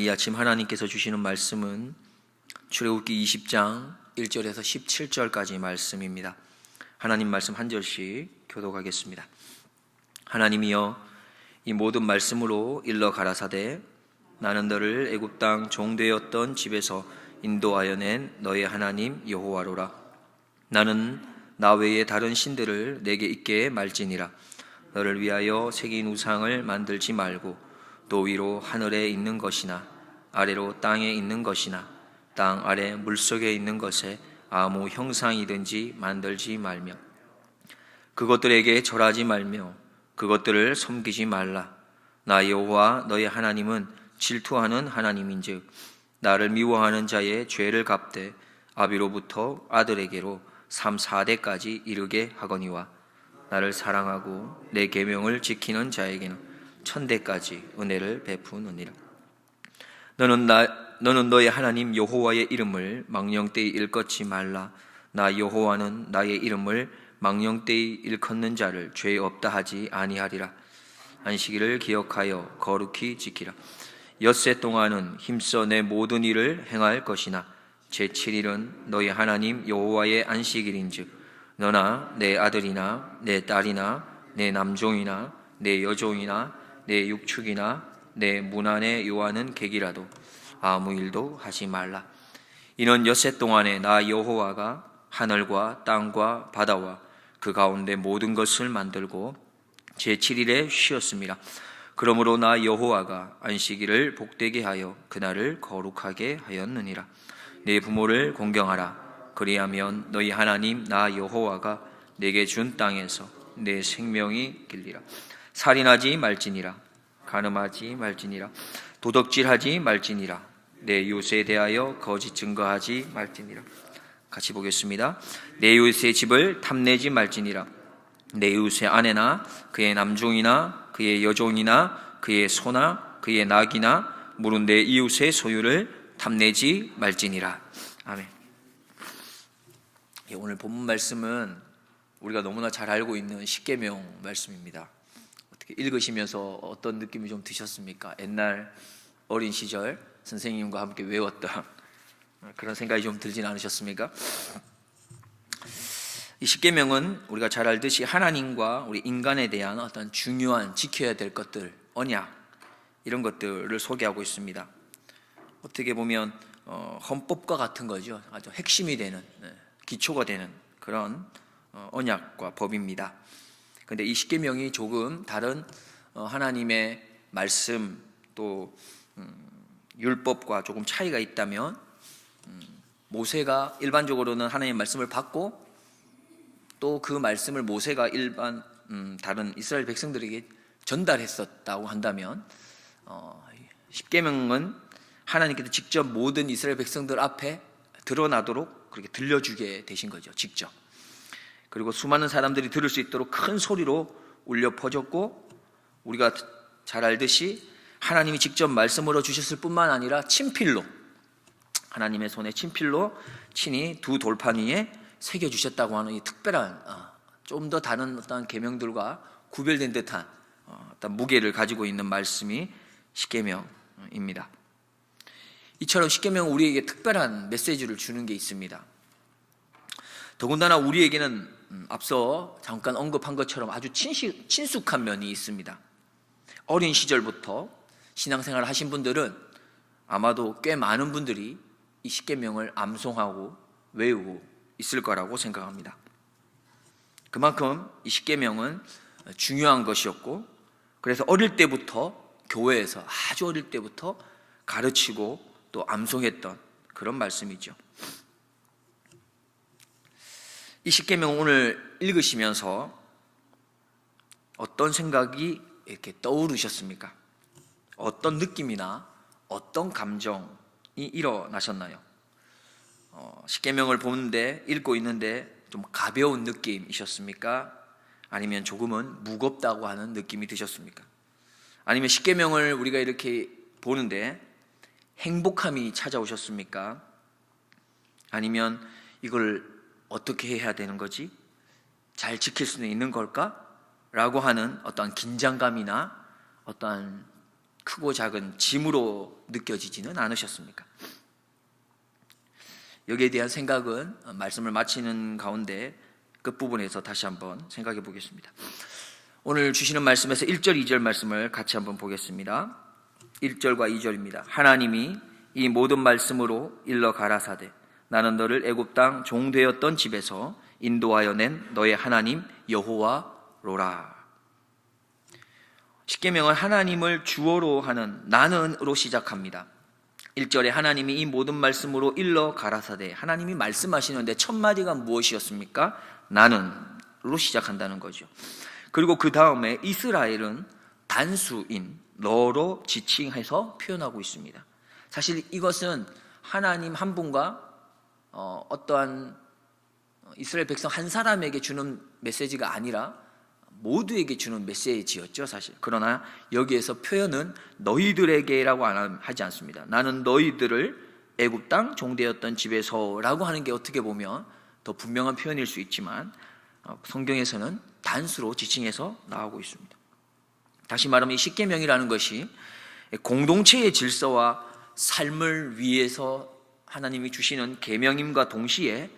오늘 이 아침 하나님께서 주시는 말씀은 출애굽기 20장 1절에서 17절까지 말씀입니다. 하나님 말씀 한 절씩 교독하겠습니다. 하나님이여, 이 모든 말씀으로 일러 가라사대 나는 너를 애굽 땅 종되었던 집에서 인도하여 낸 너의 하나님 여호와로라. 나는 나 외에 다른 신들을 내게 있게 말지니라. 너를 위하여 새긴 우상을 만들지 말고 또 위로 하늘에 있는 것이나 아래로 땅에 있는 것이나 땅 아래 물속에 있는 것에 아무 형상이든지 만들지 말며 그것들에게 절하지 말며 그것들을 섬기지 말라. 나 여호와 너의 하나님은 질투하는 하나님인즉 나를 미워하는 자의 죄를 갚되 아비로부터 아들에게로 3, 4대까지 이르게 하거니와 나를 사랑하고 내 계명을 지키는 자에게는 1000대까지 은혜를 베푸느니라. 너는 너의 하나님 여호와의 이름을 망령되이 일컫지 말라. 나 여호와는 나의 이름을 망령되이 일컫는 자를 죄 없다 하지 아니하리라. 안식일을 기억하여 거룩히 지키라. 엿새 동안은 힘써 내 모든 일을 행할 것이나 제7일은 너희 하나님 여호와의 안식일인즉 너나 내 아들이나 내 딸이나 내 남종이나 내 여종이나 내 육축이나 내 문 안에 요하는 객이라도 아무 일도 하지 말라. 이는 엿새 동안에 나 여호와가 하늘과 땅과 바다와 그 가운데 모든 것을 만들고 제7일에 쉬었습니다. 그러므로 나 여호와가 안식일을 복되게 하여 그날을 거룩하게 하였느니라. 내 부모를 공경하라. 그리하면 너희 하나님 나 여호와가 내게 준 땅에서 내 생명이 길리라. 살인하지 말지니라. 간음하지 말지니라. 도덕질하지 말지니라. 내 이웃에 대하여 거짓 증거하지 말지니라. 같이 보겠습니다. 내 이웃의 집을 탐내지 말지니라. 내 이웃의 아내나 그의 남종이나 그의 여종이나 그의 소나 그의 낙이나 물은 내 이웃의 소유를 탐내지 말지니라. 아멘. 오늘 본문 말씀은 우리가 너무나 잘 알고 있는 십계명 말씀입니다. 어떻게 읽으시면서 어떤 느낌이 좀 드셨습니까? 옛날 어린 시절 선생님과 함께 외웠던 그런 생각이 좀 들진 않으셨습니까? 이 십계명은 우리가 잘 알듯이 하나님과 우리 인간에 대한 어떤 중요한 지켜야 될 것들, 언약 이런 것들을 소개하고 있습니다. 어떻게 보면 헌법과 같은 거죠. 아주 핵심이 되는, 기초가 되는 그런 언약과 법입니다. 그런데 이 십계명이 조금 다른 하나님의 말씀 또 율법과 조금 차이가 있다면 모세가 일반적으로는 하나님의 말씀을 받고 또 그 말씀을 모세가 일반 다른 이스라엘 백성들에게 전달했었다고 한다면 십계명은 하나님께서 직접 모든 이스라엘 백성들 앞에 드러나도록 그렇게 들려주게 되신 거죠. 직접. 그리고 수많은 사람들이 들을 수 있도록 큰 소리로 울려 퍼졌고 우리가 잘 알듯이 하나님이 직접 말씀으로 주셨을 뿐만 아니라 친필로 하나님의 손에 친필로 친히 두 돌판 위에 새겨주셨다고 하는 이 특별한 좀 더 다른 어떤 계명들과 구별된 듯한 어떤 무게를 가지고 있는 말씀이 십계명입니다. 이처럼 십계명은 우리에게 특별한 메시지를 주는 게 있습니다. 더군다나 우리에게는 앞서 잠깐 언급한 것처럼 아주 친숙한 면이 있습니다. 어린 시절부터 신앙생활을 하신 분들은 아마도 꽤 많은 분들이 이 십계명을 암송하고 외우고 있을 거라고 생각합니다. 그만큼 이 십계명은 중요한 것이었고 그래서 어릴 때부터 교회에서 아주 어릴 때부터 가르치고 또 암송했던 그런 말씀이죠. 이 십계명 오늘 읽으시면서 어떤 생각이 이렇게 떠오르셨습니까? 어떤 느낌이나 어떤 감정이 일어나셨나요? 십계명을 보는데 읽고 있는데 좀 가벼운 느낌이셨습니까? 아니면 조금은 무겁다고 하는 느낌이 드셨습니까? 아니면 십계명을 우리가 이렇게 보는데 행복함이 찾아오셨습니까? 아니면 이걸 어떻게 해야 되는 거지? 잘 지킬 수는 있는 걸까? 라고 하는 어떠한 긴장감이나 어떠한 크고 작은 짐으로 느껴지지는 않으셨습니까? 여기에 대한 생각은 말씀을 마치는 가운데 끝부분에서 다시 한번 생각해 보겠습니다. 오늘 주시는 말씀에서 1절, 2절 말씀을 같이 한번 보겠습니다. 1절과 2절입니다. 하나님이 이 모든 말씀으로 일러 가라사대 나는 너를 애굽 땅 종되었던 집에서 인도하여 낸 너의 하나님 여호와로라. 십계명은 하나님을 주어로 하는 나는으로 시작합니다. 1절에 하나님이 이 모든 말씀으로 일러 가라사대, 하나님이 말씀하시는데 첫 마디가 무엇이었습니까? 나는으로 시작한다는 거죠. 그리고 그 다음에 이스라엘은 단수인 너로 지칭해서 표현하고 있습니다. 사실 이것은 하나님 한 분과 어떠한 이스라엘 백성 한 사람에게 주는 메시지가 아니라 모두에게 주는 메시지였죠, 사실. 그러나 여기에서 표현은 너희들에게라고 하지 않습니다. 나는 너희들을 애굽 땅 종되었던 집에서라고 하는 게 어떻게 보면 더 분명한 표현일 수 있지만 성경에서는 단수로 지칭해서 나오고 있습니다. 다시 말하면 이 십계명이라는 것이 공동체의 질서와 삶을 위해서 하나님이 주시는 계명임과 동시에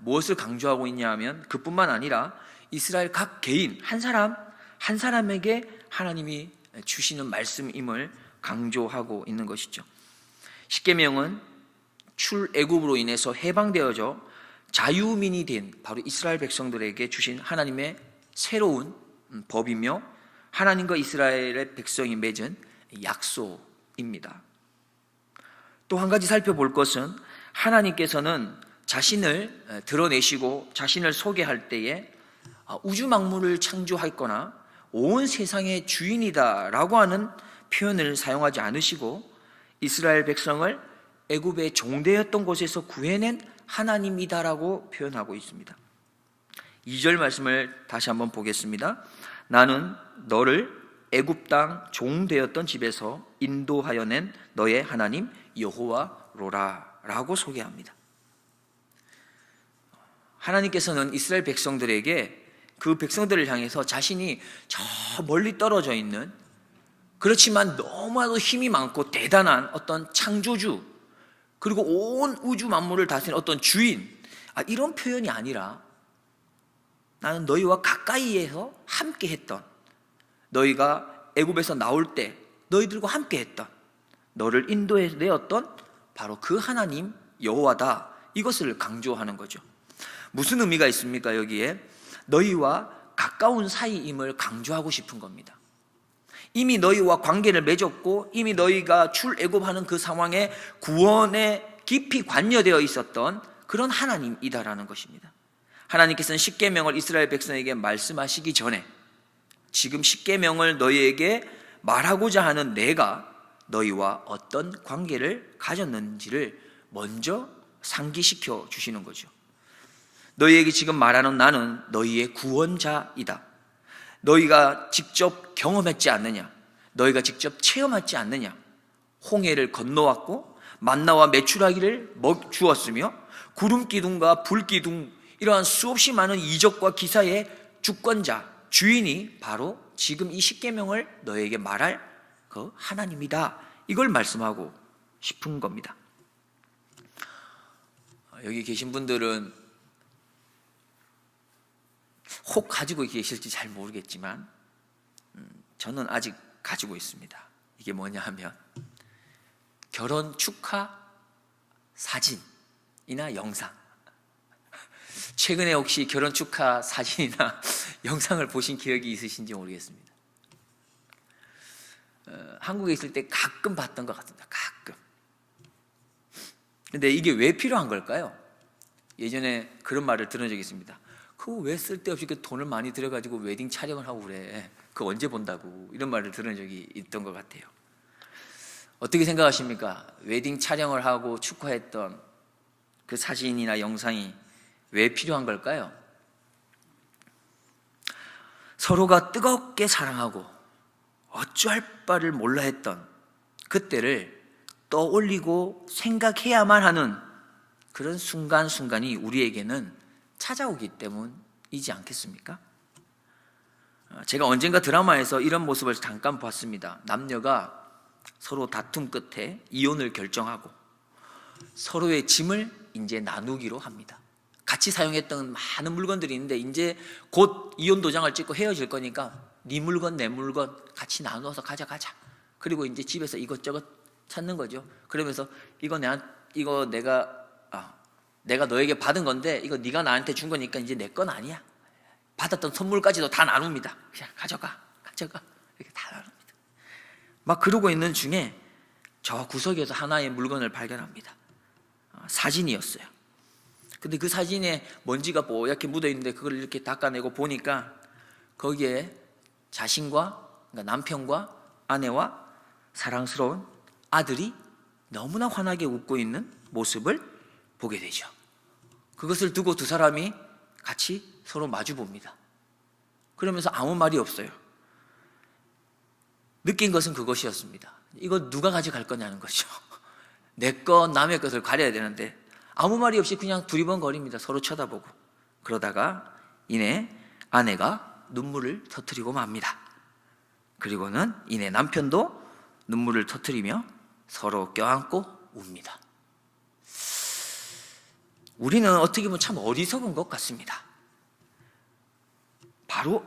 무엇을 강조하고 있냐 하면 그뿐만 아니라 이스라엘 각 개인 한 사람에게 하나님이 주시는 말씀임을 강조하고 있는 것이죠. 십계명은 출애굽으로 인해서 해방되어져 자유민이 된 바로 이스라엘 백성들에게 주신 하나님의 새로운 법이며 하나님과 이스라엘의 백성이 맺은 약속입니다. 또 한 가지 살펴볼 것은 하나님께서는 자신을 드러내시고 자신을 소개할 때에 우주 만물을 창조했거나 온 세상의 주인이다라고 하는 표현을 사용하지 않으시고 이스라엘 백성을 애굽의 종되었던 곳에서 구해낸 하나님이다라고 표현하고 있습니다. 2절 말씀을 다시 한번 보겠습니다. 나는 너를 애굽 땅 종되었던 집에서 인도하여 낸 너의 하나님 여호와로라 라고 소개합니다. 하나님께서는 이스라엘 백성들에게 그 백성들을 향해서 자신이 저 멀리 떨어져 있는 그렇지만 너무나도 힘이 많고 대단한 어떤 창조주 그리고 온 우주 만물을 다스리는 어떤 주인 이런 표현이 아니라 나는 너희와 가까이에서 함께 했던 너희가 애굽에서 나올 때 너희들과 함께 했던 너를 인도해 내었던 바로 그 하나님 여호와다 이것을 강조하는 거죠. 무슨 의미가 있습니까? 여기에 너희와 가까운 사이임을 강조하고 싶은 겁니다. 이미 너희와 관계를 맺었고 이미 너희가 출애굽하는 그 상황에 구원에 깊이 관여되어 있었던 그런 하나님이다라는 것입니다. 하나님께서는 십계명을 이스라엘 백성에게 말씀하시기 전에 지금 십계명을 너희에게 말하고자 하는 내가 너희와 어떤 관계를 가졌는지를 먼저 상기시켜 주시는 거죠. 너희에게 지금 말하는 나는 너희의 구원자이다. 너희가 직접 경험했지 않느냐? 너희가 직접 체험하지 않느냐? 홍해를 건너왔고 만나와 메추라기를 주었으며 구름 기둥과 불 기둥 이러한 수없이 많은 이적과 기사의 주권자, 주인이 바로 지금 이 십계명을 너희에게 말할 그 하나님이다. 이걸 말씀하고 싶은 겁니다. 여기 계신 분들은 혹 가지고 계실지 잘 모르겠지만 저는 아직 가지고 있습니다. 이게 뭐냐 하면 결혼 축하 사진이나 영상. 최근에 혹시 결혼 축하 사진이나 영상을 보신 기억이 있으신지 모르겠습니다. 한국에 있을 때 가끔 봤던 것 같습니다. 가끔. 근데 이게 왜 필요한 걸까요? 예전에 그런 말을 들은 적이 있습니다. 그거 왜 쓸데없이 그 돈을 많이 들여가지고 웨딩 촬영을 하고 그래? 그거 언제 본다고? 이런 말을 들은 적이 있던 것 같아요. 어떻게 생각하십니까? 웨딩 촬영을 하고 축하했던 그 사진이나 영상이 왜 필요한 걸까요? 서로가 뜨겁게 사랑하고 어찌할 바를 몰라 했던 그때를 떠올리고 생각해야만 하는 그런 순간순간이 우리에게는 찾아오기 때문이지 않겠습니까? 제가 언젠가 드라마에서 이런 모습을 잠깐 봤습니다. 남녀가 서로 다툼 끝에 이혼을 결정하고 서로의 짐을 이제 나누기로 합니다. 같이 사용했던 많은 물건들이 있는데 이제 곧 이혼 도장을 찍고 헤어질 거니까 네 물건 내 물건 같이 나눠서 가져가자. 그리고 이제 집에서 이것저것 찾는 거죠. 그러면서 이거 내가 너에게 받은 건데 이거 네가 나한테 준 거니까 이제 내 건 아니야. 받았던 선물까지도 다 나눕니다. 그냥 가져가 이렇게 다 나눕니다. 막 그러고 있는 중에 저 구석에서 하나의 물건을 발견합니다. 사진이었어요. 근데 그 사진에 먼지가 뽀얗게 묻어 있는데 그걸 이렇게 닦아내고 보니까 거기에 자신과, 그러니까 남편과 아내와 사랑스러운 아들이 너무나 환하게 웃고 있는 모습을 보게 되죠. 그것을 두고 두 사람이 같이 서로 마주 봅니다. 그러면서 아무 말이 없어요. 느낀 것은 그것이었습니다. 이거 누가 가져갈 거냐는 거죠. 내 것, 남의 것을 가려야 되는데 아무 말이 없이 그냥 두리번거립니다. 서로 쳐다보고. 그러다가 이내 아내가 눈물을 터뜨리고 맙니다. 그리고는 이내 남편도 눈물을 터뜨리며 서로 껴안고 웁니다. 우리는 어떻게 보면 참 어리석은 것 같습니다. 바로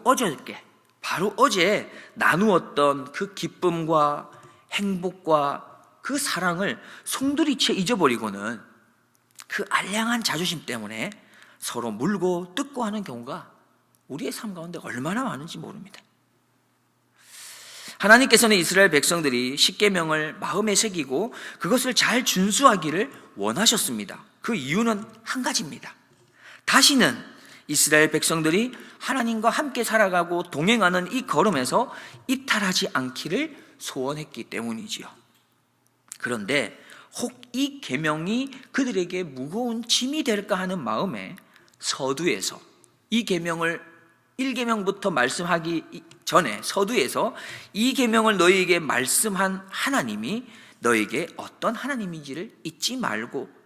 어제 나누었던 그 기쁨과 행복과 그 사랑을 송두리째 잊어버리고는 그 알량한 자존심 때문에 서로 물고 뜯고 하는 경우가 우리의 삶 가운데 얼마나 많은지 모릅니다. 하나님께서는 이스라엘 백성들이 십계명을 마음에 새기고 그것을 잘 준수하기를 원하셨습니다. 그 이유는 한 가지입니다. 다시는 이스라엘 백성들이 하나님과 함께 살아가고 동행하는 이 걸음에서 이탈하지 않기를 소원했기 때문이지요. 그런데 혹 이 계명이 그들에게 무거운 짐이 될까 하는 마음에 서두에서 이 계명을 1계명부터 말씀하기 전에 서두에서 이 계명을 너희에게 말씀한 하나님이 너에게 어떤 하나님인지를 잊지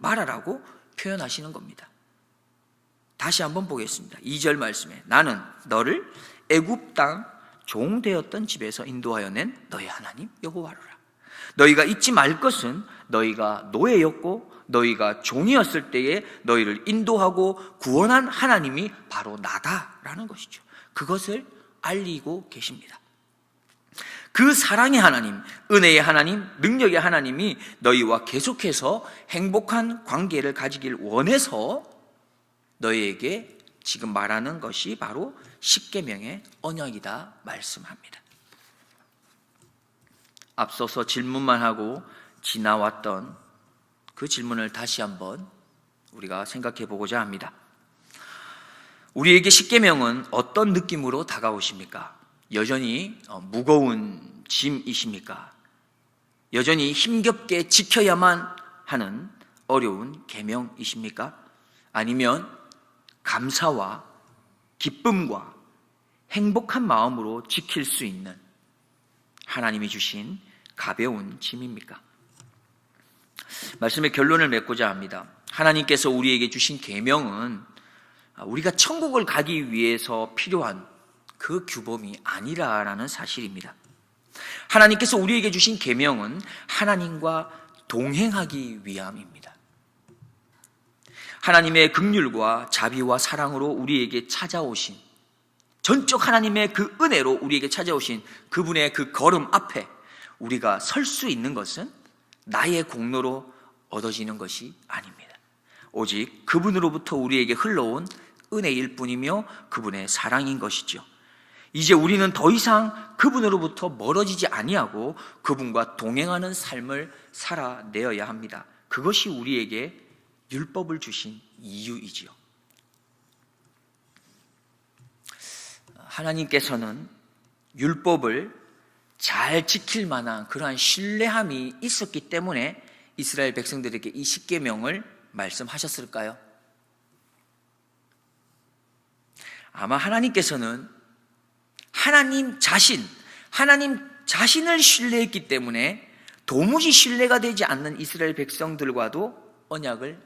말아라고 표현하시는 겁니다. 다시 한번 보겠습니다. 2절 말씀에 나는 너를 애굽 땅 종되었던 집에서 인도하여 낸 너희 하나님 여호와로라. 너희가 잊지 말 것은 너희가 노예였고 너희가 종이었을 때에 너희를 인도하고 구원한 하나님이 바로 나다라는 것이죠. 그것을 알리고 계십니다. 그 사랑의 하나님, 은혜의 하나님, 능력의 하나님이 너희와 계속해서 행복한 관계를 가지길 원해서 너희에게 지금 말하는 것이 바로 십계명의 언약이다 말씀합니다. 앞서서 질문만 하고 지나왔던 그 질문을 다시 한번 우리가 생각해 보고자 합니다. 우리에게 십계명은 어떤 느낌으로 다가오십니까? 여전히 무거운 짐이십니까? 여전히 힘겹게 지켜야만 하는 어려운 계명이십니까? 아니면 감사와 기쁨과 행복한 마음으로 지킬 수 있는 하나님이 주신 가벼운 짐입니까? 말씀의 결론을 맺고자 합니다. 하나님께서 우리에게 주신 계명은 우리가 천국을 가기 위해서 필요한 그 규범이 아니라라는 사실입니다. 하나님께서 우리에게 주신 계명은 하나님과 동행하기 위함입니다. 하나님의 긍휼과 자비와 사랑으로 우리에게 찾아오신, 전적 하나님의 그 은혜로 우리에게 찾아오신 그분의 그 걸음 앞에 우리가 설 수 있는 것은 나의 공로로 얻어지는 것이 아닙니다. 오직 그분으로부터 우리에게 흘러온 은혜일 뿐이며 그분의 사랑인 것이죠. 이제 우리는 더 이상 그분으로부터 멀어지지 아니하고 그분과 동행하는 삶을 살아내어야 합니다. 그것이 우리에게 율법을 주신 이유이지요. 하나님께서는 율법을 잘 지킬 만한 그러한 신뢰함이 있었기 때문에 이스라엘 백성들에게 이 십계명을 말씀하셨을까요? 아마 하나님께서는 하나님 자신을 신뢰했기 때문에 도무지 신뢰가 되지 않는 이스라엘 백성들과도 언약을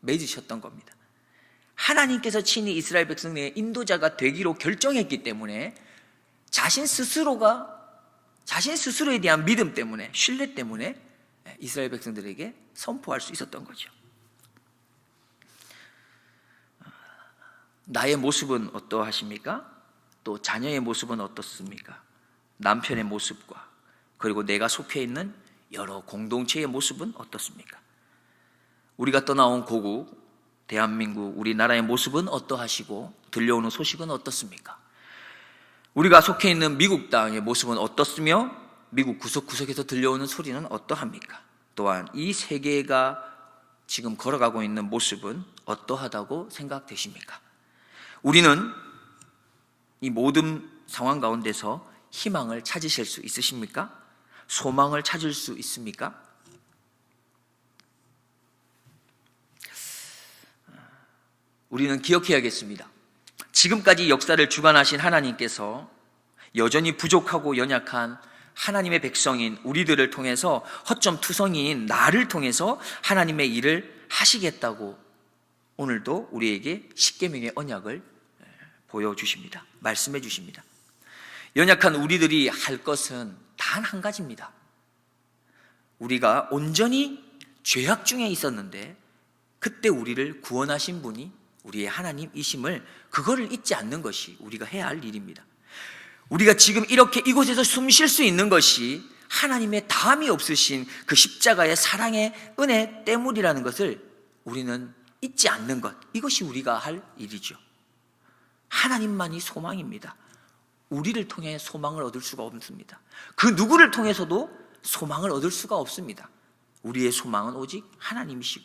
맺으셨던 겁니다. 하나님께서 친히 이스라엘 백성의 인도자가 되기로 결정했기 때문에 자신 스스로에 대한 믿음 때문에, 신뢰 때문에 이스라엘 백성들에게 선포할 수 있었던 거죠. 나의 모습은 어떠하십니까? 또 자녀의 모습은 어떻습니까? 남편의 모습과 그리고 내가 속해 있는 여러 공동체의 모습은 어떻습니까? 우리가 떠나온 고국 대한민국, 우리나라의 모습은 어떠하시고 들려오는 소식은 어떻습니까? 우리가 속해 있는 미국 땅의 모습은 어떻으며 미국 구석구석에서 들려오는 소리는 어떠합니까? 또한 이 세계가 지금 걸어가고 있는 모습은 어떠하다고 생각되십니까? 우리는 이 모든 상황 가운데서 희망을 찾으실 수 있으십니까? 소망을 찾을 수 있습니까? 우리는 기억해야겠습니다. 지금까지 역사를 주관하신 하나님께서 여전히 부족하고 연약한 하나님의 백성인 우리들을 통해서 허점투성이인 나를 통해서 하나님의 일을 하시겠다고 오늘도 우리에게 십계명의 언약을 보여주십니다. 말씀해 주십니다. 연약한 우리들이 할 것은 단 한 가지입니다. 우리가 온전히 죄악 중에 있었는데 그때 우리를 구원하신 분이 우리의 하나님이심을, 그거를 잊지 않는 것이 우리가 해야 할 일입니다. 우리가 지금 이렇게 이곳에서 숨 쉴 수 있는 것이 하나님의 다함이 없으신 그 십자가의 사랑의 은혜 때문이라는 것을 우리는 잊지 않는 것, 이것이 우리가 할 일이죠. 하나님만이 소망입니다. 우리를 통해 소망을 얻을 수가 없습니다. 그 누구를 통해서도 소망을 얻을 수가 없습니다. 우리의 소망은 오직 하나님이시고,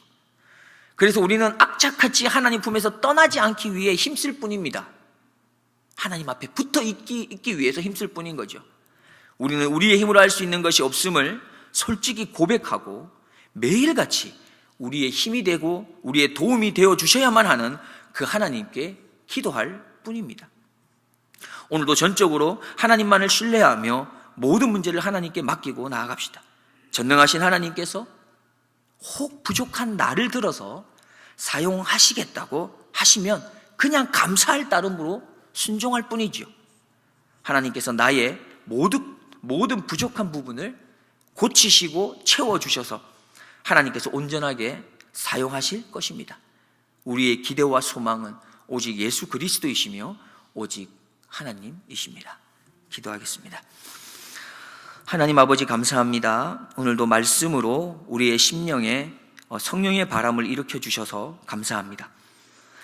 그래서 우리는 악착같이 하나님 품에서 떠나지 않기 위해 힘쓸 뿐입니다. 하나님 앞에 붙어 있기 위해서 힘쓸 뿐인 거죠. 우리는 우리의 힘으로 할 수 있는 것이 없음을 솔직히 고백하고 매일같이 우리의 힘이 되고 우리의 도움이 되어 주셔야만 하는 그 하나님께 기도할 뿐입니다. 오늘도 전적으로 하나님만을 신뢰하며 모든 문제를 하나님께 맡기고 나아갑시다. 전능하신 하나님께서 혹 부족한 나를 들어서 사용하시겠다고 하시면 그냥 감사할 따름으로 순종할 뿐이지요. 하나님께서 나의 모든 부족한 부분을 고치시고 채워주셔서 하나님께서 온전하게 사용하실 것입니다. 우리의 기대와 소망은 오직 예수 그리스도이시며 오직 하나님이십니다. 기도하겠습니다. 하나님 아버지 감사합니다. 오늘도 말씀으로 우리의 심령에 성령의 바람을 일으켜 주셔서 감사합니다.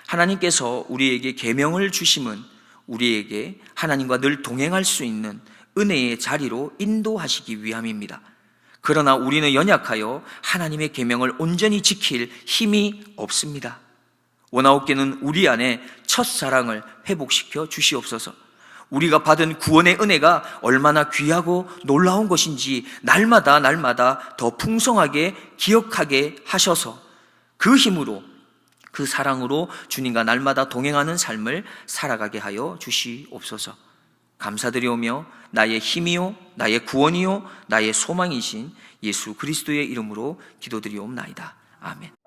하나님께서 우리에게 계명을 주심은 우리에게 하나님과 늘 동행할 수 있는 은혜의 자리로 인도하시기 위함입니다. 그러나 우리는 연약하여 하나님의 계명을 온전히 지킬 힘이 없습니다. 원하옵게는 우리 안에 첫사랑을 회복시켜 주시옵소서. 우리가 받은 구원의 은혜가 얼마나 귀하고 놀라운 것인지 날마다 더 풍성하게 기억하게 하셔서 그 힘으로, 그 사랑으로 주님과 날마다 동행하는 삶을 살아가게 하여 주시옵소서. 감사드리오며 나의 힘이요 나의 구원이요 나의 소망이신 예수 그리스도의 이름으로 기도드리옵나이다. 아멘.